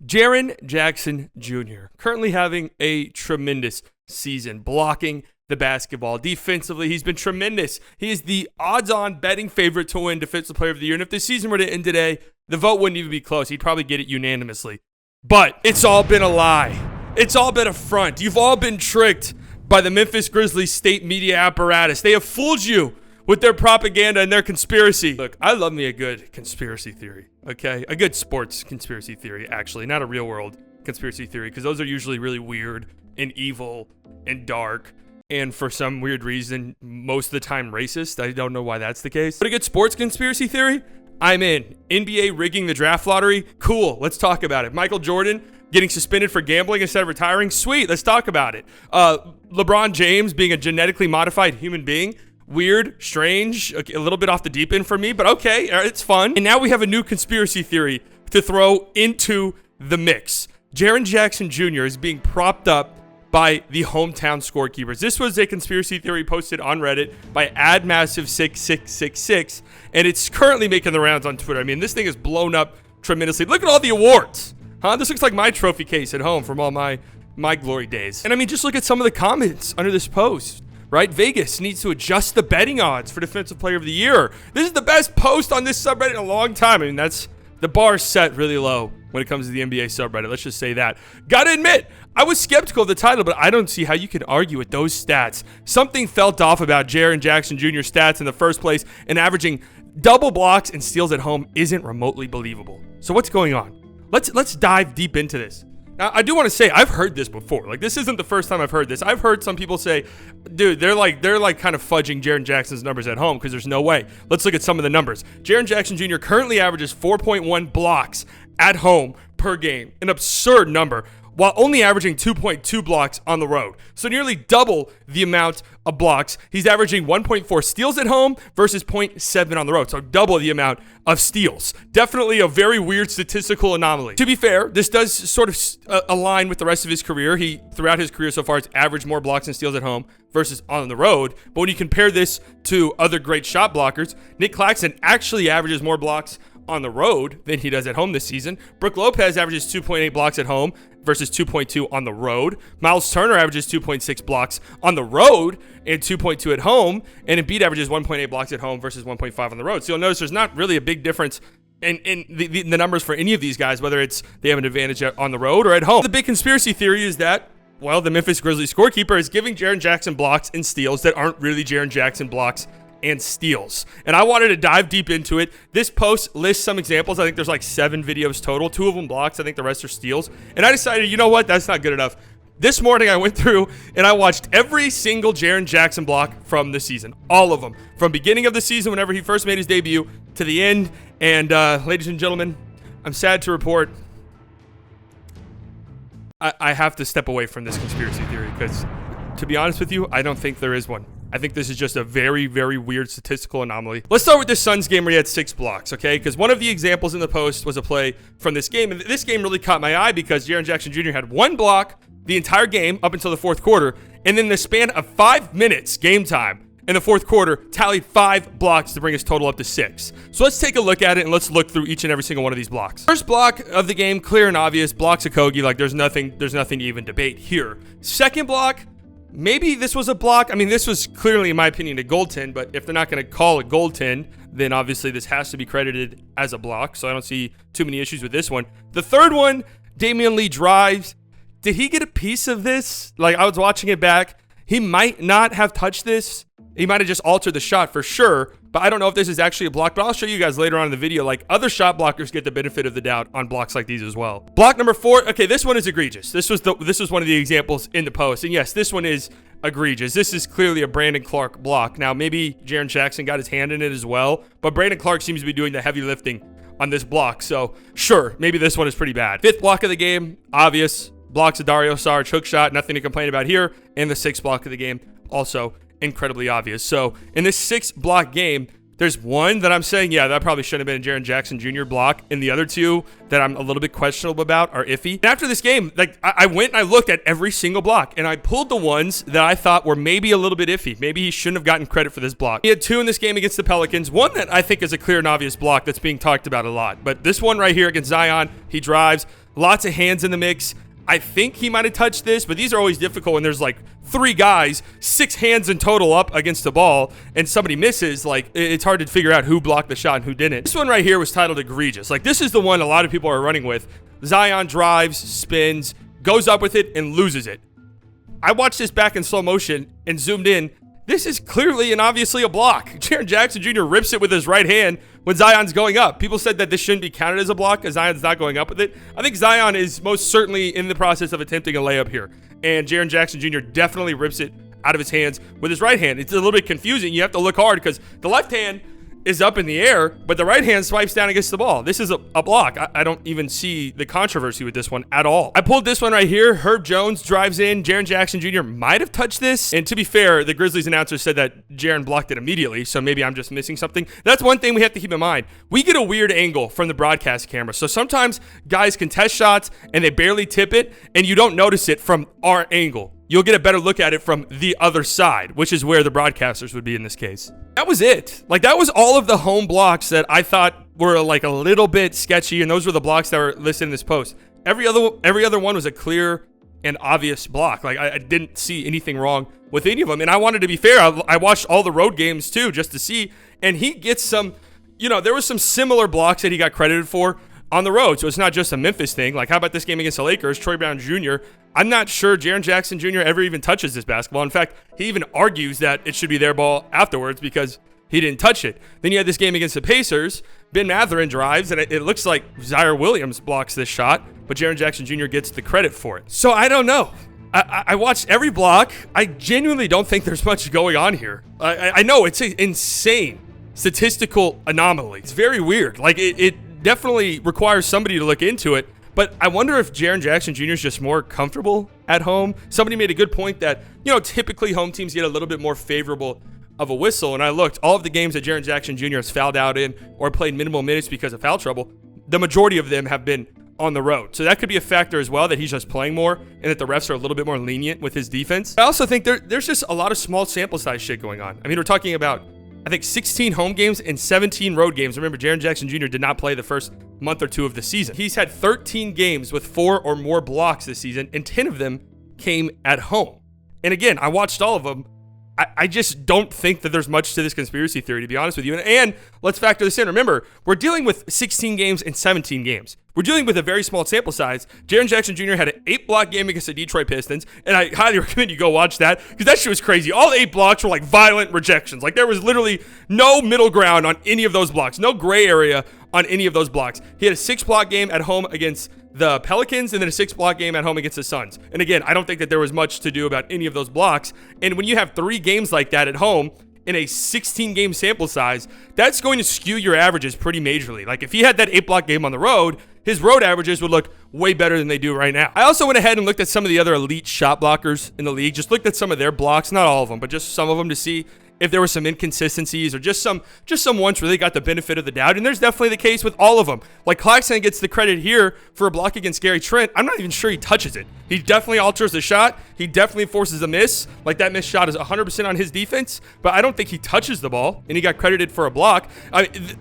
Jaren Jackson Jr. currently having a tremendous season, blocking the basketball. Defensively, he's been tremendous. He is the odds-on betting favorite to win Defensive Player of the Year. And if the season were to end today, the vote wouldn't even be close. He'd probably get it unanimously. But it's all been a lie. It's all been a front. You've all been tricked by the Memphis Grizzlies state media apparatus. They have fooled you with their propaganda and their conspiracy. Look, I love me a good conspiracy theory, okay? A good sports conspiracy theory, actually, not a real world conspiracy theory, because those are usually really weird and evil and dark, and for some weird reason, most of the time racist. I don't know why that's the case. But a good sports conspiracy theory, I'm in. NBA rigging the draft lottery, cool, let's talk about it. Michael Jordan getting suspended for gambling instead of retiring, sweet, let's talk about it. LeBron James being a genetically modified human being, weird, strange, a little bit off the deep end for me, but okay, it's fun. And now we have a new conspiracy theory to throw into the mix. Jaren Jackson Jr. is being propped up by the hometown scorekeepers. This was a conspiracy theory posted on Reddit by AdMassive6666, and it's currently making the rounds on Twitter. I mean, this thing is blown up tremendously. Look at all the awards. This looks like my trophy case at home from all my glory days. And I mean, just look at some of the comments under this post. Right? Vegas needs to adjust the betting odds for Defensive Player of the Year. This is the best post on this subreddit in a long time. I mean, that's the bar set really low when it comes to the NBA subreddit. Let's just say that. Gotta admit, I was skeptical of the title, but I don't see how you can argue with those stats. Something felt off about Jaren Jackson Jr.'s stats in the first place, and averaging double blocks and steals at home isn't remotely believable. So what's going on? Let's dive deep into this. Now, I do want to say I've heard this before. Like, this isn't the first time I've heard this. I've heard some people say, dude, they're like kind of fudging Jaren Jackson's numbers at home because there's no way. Let's look at some of the numbers. Jaren Jackson Jr. currently averages 4.1 blocks at home per game, an absurd number, while only averaging 2.2 blocks on the road. So nearly double the amount of blocks. He's averaging 1.4 steals at home versus 0.7 on the road. So double the amount of steals. Definitely a very weird statistical anomaly. To be fair, this does sort of align with the rest of his career. He, throughout his career so far, has averaged more blocks and steals at home versus on the road. But when you compare this to other great shot blockers, Nick Claxton actually averages more blocks on the road than he does at home this season. Brook Lopez averages 2.8 blocks at home versus 2.2 on the road. Miles Turner averages 2.6 blocks on the road and 2.2 at home. And Embiid averages 1.8 blocks at home versus 1.5 on the road. So you'll notice there's not really a big difference in the numbers for any of these guys, whether it's they have an advantage on the road or at home. The big conspiracy theory is that, well, the Memphis Grizzlies scorekeeper is giving Jaren Jackson blocks and steals that aren't really Jaren Jackson blocks and steals. And I wanted to dive deep into it. This post lists some examples. I think there's like 7 videos total, 2 of them blocks. I think the rest are steals. And I decided, you know what? That's not good enough. This morning I went through and I watched every single Jaren Jackson block from the season. All of them. From beginning of the season, whenever he first made his debut, to the end. And ladies and gentlemen, I'm sad to report I have to step away from this conspiracy theory because, to be honest with you, I don't think there is one. I think this is just a very, very weird statistical anomaly. Let's start with this Suns game where he had 6 blocks, okay? Because one of the examples in the post was a play from this game. And this game really caught my eye because Jaren Jackson Jr. had 1 block the entire game up until the fourth quarter. And then in the span of 5 minutes game time in the fourth quarter, tallied 5 blocks to bring his total up to 6. So let's take a look at it and let's look through each and every single one of these blocks. First block of the game, clear and obvious, blocks of Kogi. Like there's nothing to even debate here. Second block, maybe this was a block. I mean, this was clearly, in my opinion, a goaltend, but if they're not going to call it goaltend, then obviously this has to be credited as a block, so I don't see too many issues with this one. The third one, Damian Lee drives. Did he get a piece of this? Like, I was watching it back. He might not have touched this. He might have just altered the shot for sure, but I don't know if this is actually a block, but I'll show you guys later on in the video, like other shot blockers get the benefit of the doubt on blocks like these as well. Block number 4. Okay, this one is egregious. This was one of the examples in the post. And yes, this one is egregious. This is clearly a Brandon Clark block. Now, maybe Jaren Jackson got his hand in it as well, but Brandon Clark seems to be doing the heavy lifting on this block. So sure, maybe this one is pretty bad. 5th block of the game, obvious. Blocks of Dario Saric, hook shot, nothing to complain about here. And the 6th block of the game, also incredibly obvious. So in this 6 block game, There's one that I'm saying, yeah, that probably shouldn't have been a Jaren Jackson Jr. block. And the other two that I'm a little bit questionable about are iffy. And after this game, like I went and I looked at every single block, and I pulled the ones that I thought were maybe a little bit iffy. Maybe he shouldn't have gotten credit for this block. He had two in this game against the Pelicans. One that I think is a clear and obvious block that's being talked about a lot. But this one right here against Zion, he drives. Lots of hands in the mix. I think he might have touched this, but these are always difficult when there's like 3 guys, 6 hands in total up against the ball, and somebody misses. Like, it's hard to figure out who blocked the shot and who didn't. This one right here was titled egregious. Like, this is the one a lot of people are running with. Zion drives, spins, goes up with it, and loses it. I watched this back in slow motion and zoomed in. This is clearly and obviously a block. Jaren Jackson Jr. rips it with his right hand when Zion's going up. People said that this shouldn't be counted as a block because Zion's not going up with it. I think Zion is most certainly in the process of attempting a layup here. And Jaren Jackson Jr. definitely rips it out of his hands with his right hand. It's a little bit confusing. You have to look hard because the left hand is up in the air, but the right hand swipes down against the ball. This is a block. I don't even see the controversy with this one at all. I pulled this one right here. Herb Jones drives in. Jaren Jackson Jr. might have touched this. And to be fair, the Grizzlies announcer said that Jaren blocked it immediately, so maybe I'm just missing something. That's one thing we have to keep in mind. We get a weird angle from the broadcast camera. So sometimes guys can test shots and they barely tip it, and you don't notice it from our angle. You'll get a better look at it from the other side, which is where the broadcasters would be in this case. That was it. Like, that was all of the home blocks that I thought were like a little bit sketchy, and those were the blocks that were listed in this post. Every other one was a clear and obvious block. Like, I didn't see anything wrong with any of them. And I wanted to be fair. I watched all the road games too, just to see. And he gets some, there was some similar blocks that he got credited for on the road. So it's not just a Memphis thing. Like, how about this game against the Lakers? Troy Brown Jr. I'm not sure Jaren Jackson Jr. ever even touches this basketball. In fact, he even argues that it should be their ball afterwards because he didn't touch it. Then you had this game against the Pacers. Ben Mathurin drives, and it looks like Zaire Williams blocks this shot, but Jaren Jackson Jr. gets the credit for it. So I don't know. I watched every block. I genuinely don't think there's much going on here. I know it's an insane statistical anomaly. It's very weird. Like, it definitely requires somebody to look into it. But I wonder if Jaren Jackson Jr. is just more comfortable at home. Somebody made a good point that, typically home teams get a little bit more favorable of a whistle. And I looked, all of the games that Jaren Jackson Jr. has fouled out in or played minimal minutes because of foul trouble, the majority of them have been on the road. So that could be a factor as well, that he's just playing more and that the refs are a little bit more lenient with his defense. I also think there's just a lot of small sample size shit going on. I mean, we're talking about, I think, 16 home games and 17 road games. Remember, Jaren Jackson Jr. did not play the first month or two of the season. He's had 13 games with 4 or more blocks this season, and 10 of them came at home. And again, I watched all of them. I just don't think that there's much to this conspiracy theory, to be honest with you. And let's factor this in. Remember, we're dealing with 16 games and 17 games. We're dealing with a very small sample size. Jaren Jackson Jr. had an 8-block game against the Detroit Pistons, and I highly recommend you go watch that because that shit was crazy. All 8 blocks were like violent rejections. Like, there was literally no middle ground on any of those blocks, no gray area on any of those blocks. He had a 6-block game at home against the Pelicans and then a 6-block game at home against the Suns. And again, I don't think that there was much to do about any of those blocks. And when you have 3 games like that at home in a 16-game sample size, that's going to skew your averages pretty majorly. Like, if he had that 8-block game on the road, his road averages would look way better than they do right now. I also went ahead and looked at some of the other elite shot blockers in the league. Just looked at some of their blocks, not all of them, but just some of them to see if there were some inconsistencies or just some ones where they got the benefit of the doubt. And there's definitely the case with all of them. Like, Claxton gets the credit here for a block against Gary Trent. I'm not even sure he touches it. He definitely alters the shot. He definitely forces a miss. Like, that missed shot is 100% on his defense, but I don't think he touches the ball, and he got credited for a block. I mean,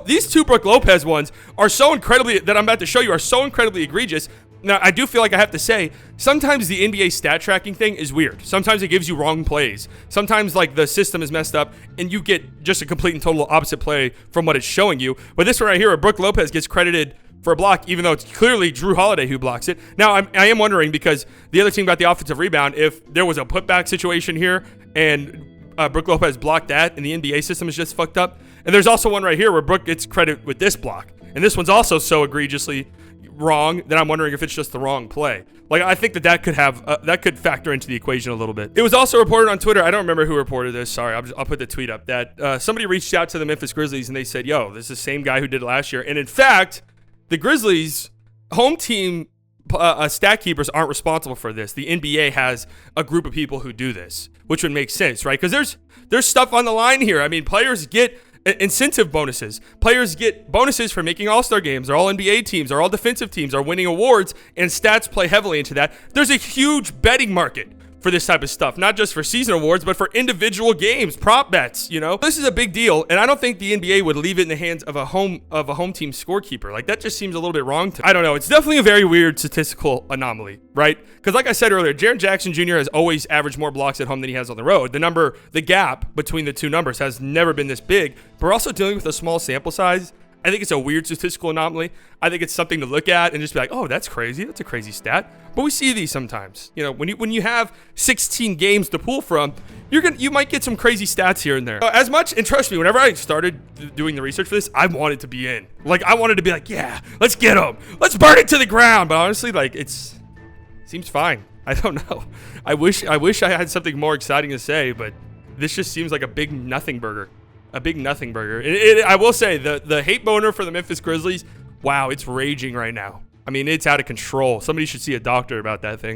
these 2 Brook Lopez ones are so incredibly, that I'm about to show you, are so incredibly egregious. Now, I do feel like I have to say, sometimes the NBA stat tracking thing is weird. Sometimes it gives you wrong plays. Sometimes, like, the system is messed up, and you get just a complete and total opposite play from what it's showing you. But this one right here, where Brook Lopez gets credited for a block, even though it's clearly Drew Holiday who blocks it. Now, I am wondering, because the other team got the offensive rebound, if there was a putback situation here, and Brook Lopez blocked that, and the NBA system is just fucked up. And there's also one right here where Brook gets credit with this block. And this one's also so egregiously wrong that I'm wondering if it's just the wrong play. Like, I think that could factor into the equation a little bit. It was also reported on Twitter. I don't remember who reported this. Sorry, I'll put the tweet up. That somebody reached out to the Memphis Grizzlies and they said, "Yo, this is the same guy who did it last year." And in fact, the Grizzlies home team stat keepers aren't responsible for this. The NBA has a group of people who do this, which would make sense, right? Because there's stuff on the line here. I mean, players get incentive bonuses. Players get bonuses for making all-star games, or all NBA teams, or all defensive teams, or winning awards, and stats play heavily into that. There's a huge betting market for this type of stuff, not just for season awards, but for individual games, prop bets, you know? This is a big deal, and I don't think the NBA would leave it in the hands of a home team scorekeeper. Like, that just seems a little bit wrong to me. I don't know. It's definitely a very weird statistical anomaly, right? Because like I said earlier, Jaren Jackson Jr. has always averaged more blocks at home than he has on the road. The gap between the two numbers has never been this big, but we're also dealing with a small sample size. I think it's a weird statistical anomaly. I think it's something to look at and just be like, oh, that's crazy. That's a crazy stat. But we see these sometimes. You know, when you have 16 games to pull from, you might get some crazy stats here and there. As much, and trust me, whenever I started doing the research for this, I wanted to be in. Like, I wanted to be like, yeah, let's get him. Let's burn it to the ground. But honestly, like, seems fine. I don't know. I wish I had something more exciting to say, but this just seems like a big nothing burger. A big nothing burger. I will say, the hate boner for the Memphis Grizzlies, wow, it's raging right now. I mean, it's out of control. Somebody should see a doctor about that thing.